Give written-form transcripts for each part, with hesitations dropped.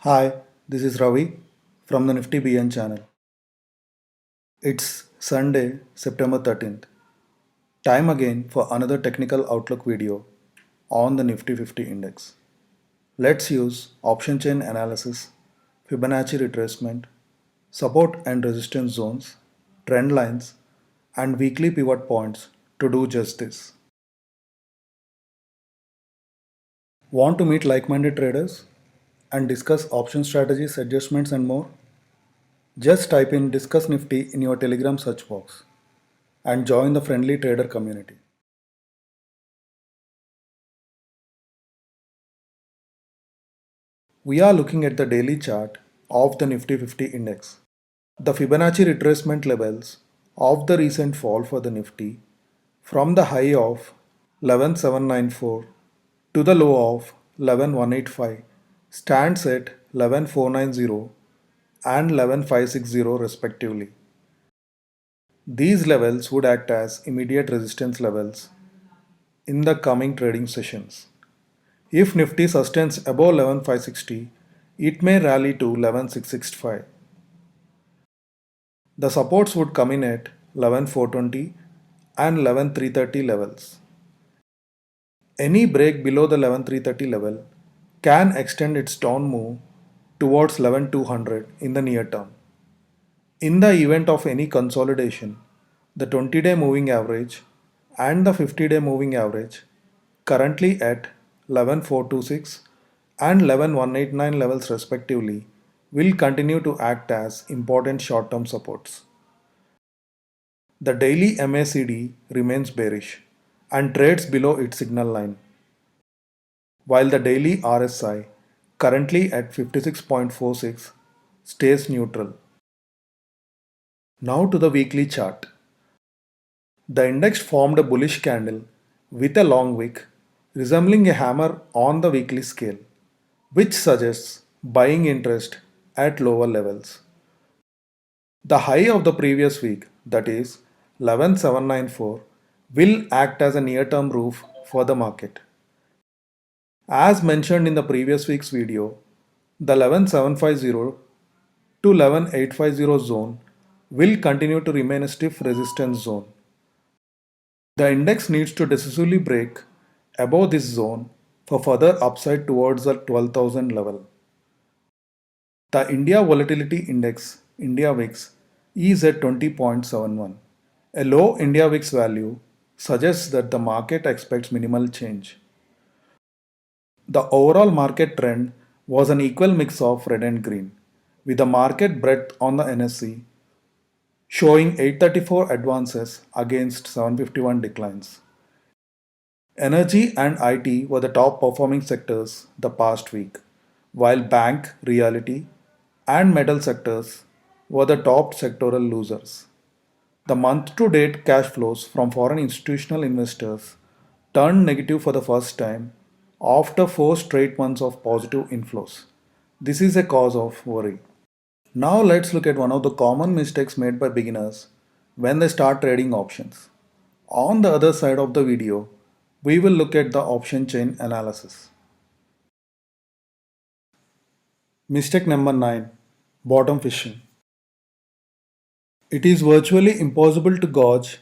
Hi, this is Ravi from the Nifty BN channel. It's Sunday, September 13th. Time again for another technical outlook video on the Nifty 50 index. Let's use option chain analysis, Fibonacci retracement, support and resistance zones, trend lines, and weekly pivot points to do just this. Want to meet like-minded traders and discuss option strategies, adjustments, and more? Just type in Discuss Nifty in your Telegram search box and join the friendly trader community. We are looking at the daily chart of the Nifty 50 index. The Fibonacci retracement levels of the recent fall for the Nifty from the high of 11794 to the low of 11185 stands at 11490 and 11560 respectively. These levels would act as immediate resistance levels in the coming trading sessions. If Nifty sustains above 11560, it may rally to 11665. The supports would come in at 11420 and 11330 levels. Any break below the 11330 level can extend its down move towards 11200 in the near term. In the event of any consolidation, the 20-day moving average and the 50-day moving average, currently at 11426 and 11189 levels respectively, will continue to act as important short-term supports. The daily MACD remains bearish and trades below its signal line, while the daily RSI, currently at 56.46, stays neutral. Now to the weekly chart. The index formed a bullish candle with a long wick, resembling a hammer on the weekly scale, which suggests buying interest at lower levels. The high of the previous week, that is 11794, will act as a near-term roof for the market. As mentioned in the previous week's video, the 11750 to 11850 zone will continue to remain a stiff resistance zone. The index needs to decisively break above this zone for further upside towards the 12,000 level. The India Volatility Index, India VIX, is at 20.71. A low India VIX value suggests that the market expects minimal change. The overall market trend was an equal mix of red and green, with the market breadth on the NSE showing 834 advances against 751 declines. Energy and IT were the top performing sectors the past week, while bank, realty, and metal sectors were the top sectoral losers. The month to date cash flows from foreign institutional investors turned negative for the first time after 4 straight months of positive inflows. This is a cause of worry. Now let's look at one of the common mistakes made by beginners when they start trading options. On the other side of the video, we will look at the option chain analysis. Mistake number 9, bottom fishing. It is virtually impossible to gauge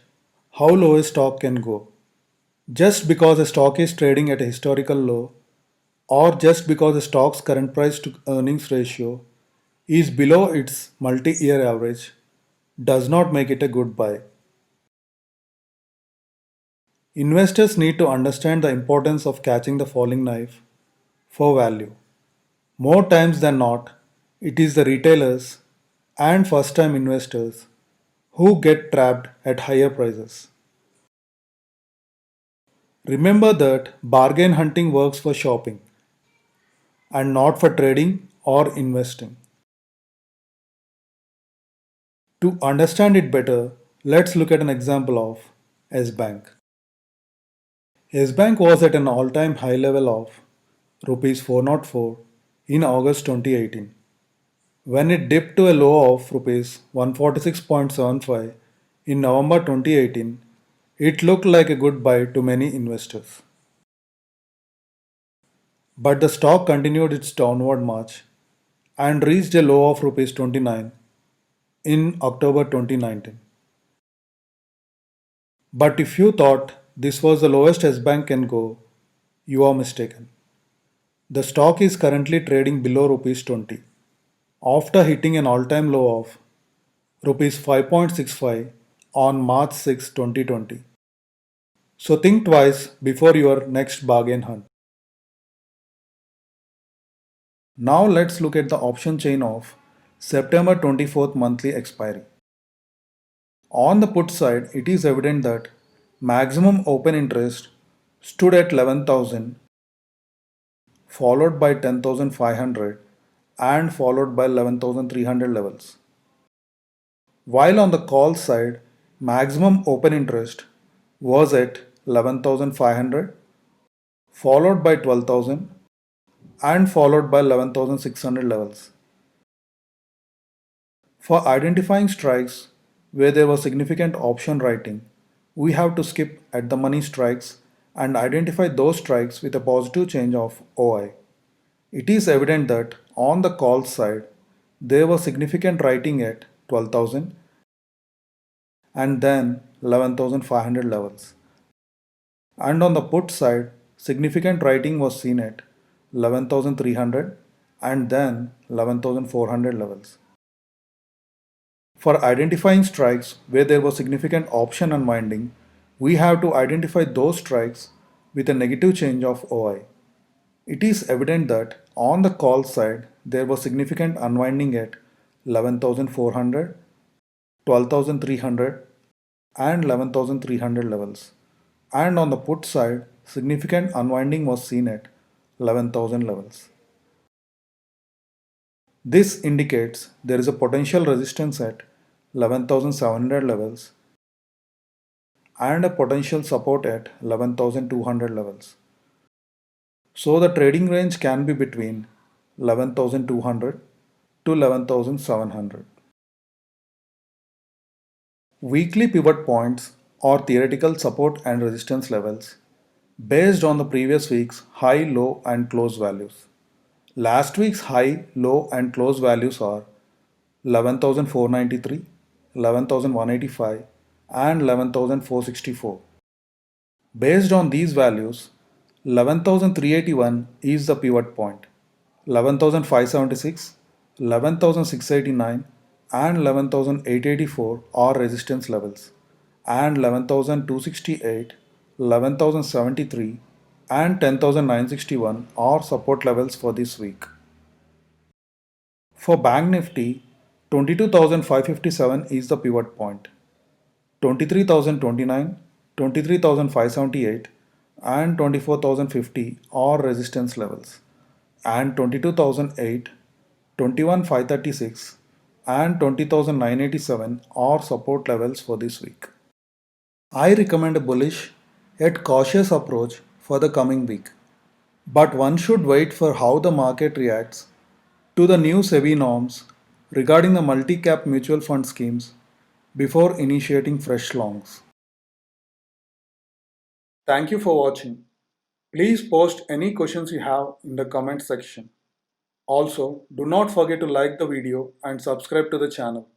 how low a stock can go. Just because a stock is trading at a historical low, or just because a stock's current price to earnings ratio is below its multi year average, does not make it a good buy. Investors need to understand the importance of catching the falling knife for value. More times than not, it is the retailers and first time investors who get trapped at higher prices. Remember that bargain hunting works for shopping and not for trading or investing. To understand it better, let's look at an example of S Bank. S Bank was at an all time high level of Rs 404 in August 2018. When it dipped to a low of Rs 146.75 in November 2018, it looked like a good buy to many investors. But the stock continued its downward march and reached a low of rupees 29 in October 2019. But if you thought this was the lowest S Bank can go, you are mistaken. The stock is currently trading below rupees 20 after hitting an all-time low of rupees 5.65 on March 6, 2020. So think twice before your next bargain hunt. Now let's look at the option chain of September 24th monthly expiry. On the put side, it is evident that maximum open interest stood at 11,000, followed by 10,500 and followed by 11,300 levels. While on the call side, maximum open interest was at 11,500, followed by 12,000 and followed by 11,600 levels. For identifying strikes where there was significant option writing, we have to skip at the money strikes and identify those strikes with a positive change of OI. It is evident that on the call side, there was significant writing at 12,000 and then 11,500 levels. And on the put side, significant writing was seen at 11,300 and then 11,400 levels. For identifying strikes where there was significant option unwinding, we have to identify those strikes with a negative change of OI. It is evident that on the call side there was significant unwinding at 11,400, 12,300 and 11,300 levels. And on the put side, significant unwinding was seen at 11,000 levels. This indicates there is a potential resistance at 11,700 levels and a potential support at 11,200 levels. So the trading range can be between 11,200 to 11,700. Weekly pivot points or theoretical support and resistance levels based on the previous week's high, low and close values. Last week's high, low and close values are 11,493, 11,185 and 11,464. Based on these values, 11,381 is the pivot point, 11,576, 11,689 and 11,884 are resistance levels, and 11,268, 11,073 and 10,961 are support levels for this week. For Bank Nifty, 22,557 is the pivot point, 23,029, 23,578 and 24,050 are resistance levels, and 22,008, 21,536 and 20,987 are support levels for this week. I recommend a bullish yet cautious approach for the coming week, but one should wait for how the market reacts to the new SEBI norms regarding the multi-cap mutual fund schemes before initiating fresh longs. Thank you for watching. Please post any questions you have in the comment section. Also, do not forget to like the video and subscribe to the channel.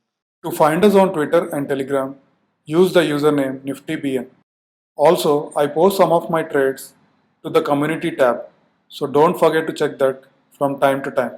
To find us on Twitter and Telegram, use the username NiftyBN. Also, I post some of my trades to the community tab, so don't forget to check that from time to time.